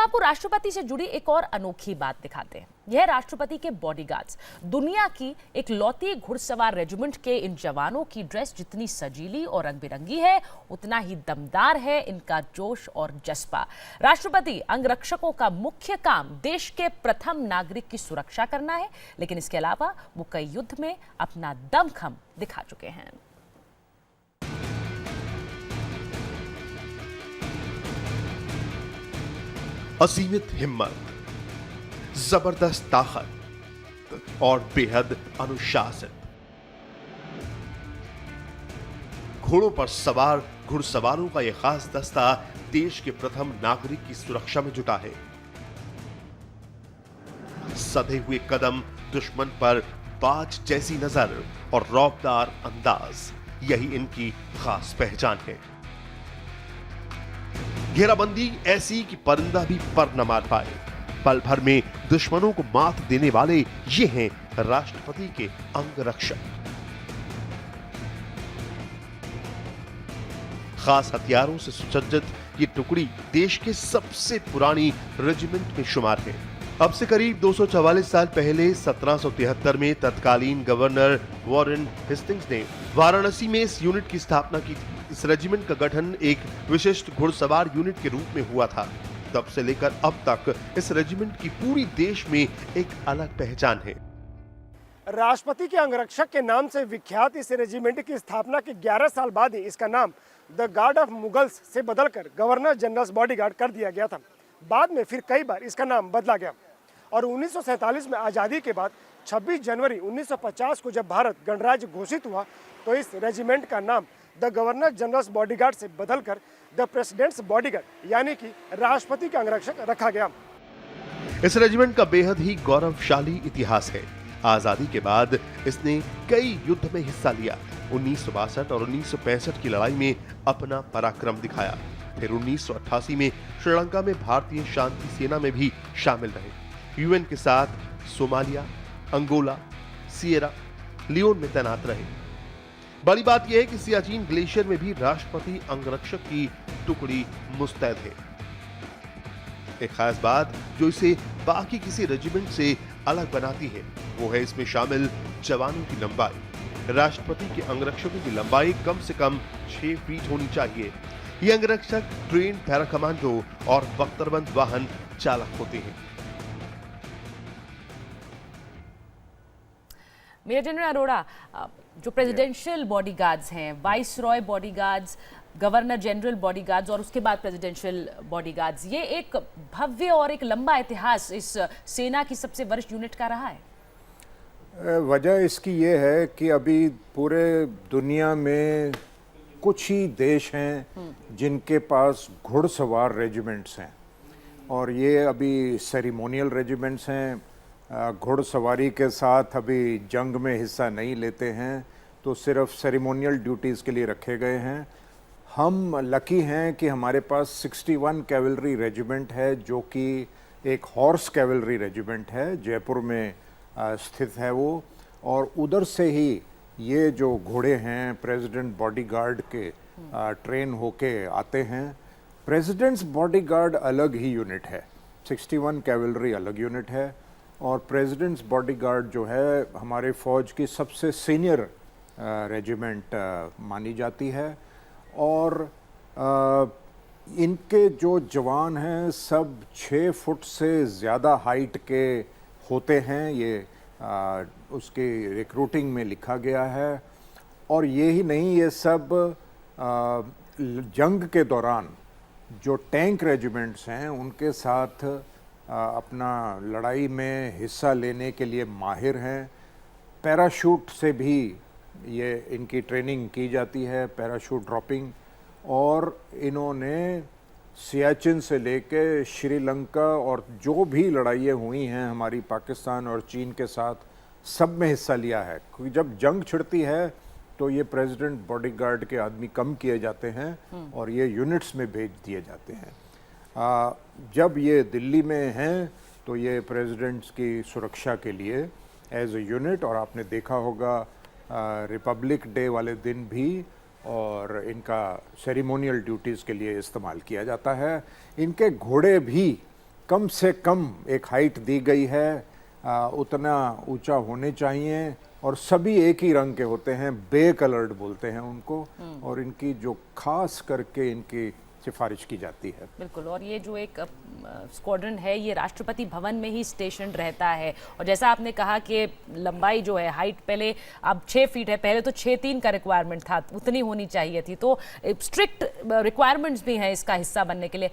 आपको राष्ट्रपति से जुड़ी एक और अनोखी बात दिखाते हैं। यह राष्ट्रपति के बॉडीगार्ड्स। दुनिया की एक लौती घुड़सवार रेजिमेंट के इन जवानों की ड्रेस जितनी सजीली और रंग बिरंगी है, उतना ही दमदार है इनका जोश और जज्बा। राष्ट्रपति अंगरक्षकों का मुख्य काम देश के प्रथम नागरिक की सुरक्षा करना है, लेकिन इसके अलावा वो कई युद्ध में अपना दमखम दिखा चुके हैं। असीमित हिम्मत, जबरदस्त ताकत और बेहद अनुशासन। घोड़ों पर सवार घुड़सवारों का यह खास दस्ता देश के प्रथम नागरिक की सुरक्षा में जुटा है। सधे हुए कदम, दुश्मन पर बाज जैसी नजर और रौबदार अंदाज, यही इनकी खास पहचान है। घेराबंदी ऐसी कि परिंदा भी पर न मार पाए। पल भर में दुश्मनों को मात देने वाले ये हैं राष्ट्रपति के अंगरक्षक। खास हथियारों से सुसज्जित ये टुकड़ी देश के सबसे पुरानी रेजिमेंट में शुमार है। अब से करीब 244 साल पहले 1773 में तत्कालीन गवर्नर वॉरेन हेस्टिंग्स ने वाराणसी में इस यूनिट की स्थापना की थी। इस रेजिमेंट का गठन एक विशिष्ट घुड़सवार यूनिट के रूप में हुआ था। तब से लेकर अब तक इस रेजिमेंट की पूरी देश में एक अलग पहचान है। राष्ट्रपति के अंगरक्षक के नाम से विख्यात इस रेजिमेंट की स्थापना के 11 साल बाद ही इसका नाम द गार्ड ऑफ मुगल्स से बदलकर गवर्नर जनरल्स बॉडीगार्ड कर दिया गया था। बाद में फिर कई बार इसका नाम बदला गया और 1947 में आज़ादी के बाद 26 जनवरी 1950 को जब भारत गणराज्य घोषित हुआ तो इस रेजिमेंट का नाम द गवर्नर जनरल्स बॉडीगार्ड से बदलकर द प्रेसिडेंट्स बॉडीगार्ड यानी कि राष्ट्रपति का अंगरक्षक रखा गया। इस रेजिमेंट का बेहद ही गौरवशाली इतिहास है। आजादी के बाद इसने कई युद्ध में हिस्सा लिया। 1962 और 1965 की लड़ाई में अपना पराक्रम दिखाया। फिर 1988 में श्रीलंका में भारतीय शांति सेना में भी शामिल रहे। यूएन के साथ सोमालिया, अंगोला, सिएरा लियोन में तैनात रहे। बड़ी बात यह है कि सियाचिन ग्लेशियर में भी राष्ट्रपति अंगरक्षक की टुकड़ी मुस्तैद है। एक खास बात जो इसे बाकी किसी रेजिमेंट से अलग बनाती है वो है इसमें शामिल जवानों की लंबाई। राष्ट्रपति के अंगरक्षकों की लंबाई कम से कम 6 फीट होनी चाहिए। ये अंगरक्षक ट्रेन पैरा कमांडो और बख्तरबंद वाहन चालक होते हैं। मेजर जनरल अरोड़ा, जो प्रेसिडेंशियल बॉडीगार्ड्स हैं, vice Roy bodyguards, governor general bodyguards और उसके बाद प्रेसिडेंशियल बॉडीगार्ड्स, ये एक भव्य और एक लंबा इतिहास इस सेना की सबसे वरिष्ठ यूनिट का रहा है। वजह इसकी ये है कि अभी पूरे दुनिया में कुछ ही देश हैं जिनके पास घुड़सवार रेजिमेंट्स हैं और ये अभी सेरेमोनियल रेजिमेंट्स हैं। घुड़सवारी के साथ अभी जंग में हिस्सा नहीं लेते हैं, तो सिर्फ सेरेमोनियल ड्यूटीज़ के लिए रखे गए हैं। हम लकी हैं कि हमारे पास 61 कैवलरी रेजिमेंट है जो कि एक हॉर्स कैवलरी रेजिमेंट है, जयपुर में स्थित है वो। और उधर से ही ये जो घोड़े हैं प्रेसिडेंट बॉडीगार्ड के ट्रेन होके आते हैं। प्रेसिडेंट्स बॉडीगार्ड अलग ही यूनिट है, 61 कैवलरी अलग यूनिट है और प्रेसिडेंट्स बॉडीगार्ड जो है हमारे फ़ौज की सबसे सीनियर रेजिमेंट मानी जाती है। और इनके जो जवान हैं सब 6 फुट से ज़्यादा हाइट के होते हैं। ये उसके रिक्रूटिंग में लिखा गया है। और ये ही नहीं, ये सब जंग के दौरान जो टैंक रेजिमेंट्स हैं उनके साथ अपना लड़ाई में हिस्सा लेने के लिए माहिर हैं। पैराशूट से भी ये इनकी ट्रेनिंग की जाती है, पैराशूट ड्रॉपिंग। और इन्होंने सियाचिन से लेके श्रीलंका और जो भी लड़ाइयाँ हुई हैं हमारी पाकिस्तान और चीन के साथ, सब में हिस्सा लिया है। क्योंकि जब जंग छिड़ती है तो ये प्रेसिडेंट बॉडीगार्ड के आदमी कम किए जाते हैं और ये यूनिट्स में भेज दिए जाते हैं। जब ये दिल्ली में हैं तो ये प्रेसिडेंट्स की सुरक्षा के लिए एज ए यूनिट, और आपने देखा होगा रिपब्लिक डे वाले दिन भी और इनका सेरेमोनियल ड्यूटीज़ के लिए इस्तेमाल किया जाता है। इनके घोड़े भी कम से कम एक हाइट दी गई है, उतना ऊंचा होने चाहिए, और सभी एक ही रंग के होते हैं, बे कलर्ड बोलते हैं उनको, और इनकी जो खास करके इनकी सिफारिश की जाती है। बिल्कुल, और ये जो एक स्क्वाड्रन है ये राष्ट्रपति भवन में ही स्टेशन रहता है, और जैसा आपने कहा कि लंबाई जो है, हाइट पहले अब 6 फीट है, पहले तो 6'3" का रिक्वायरमेंट था, उतनी होनी चाहिए थी, तो स्ट्रिक्ट रिक्वायरमेंट्स भी हैं इसका हिस्सा बनने के लिए।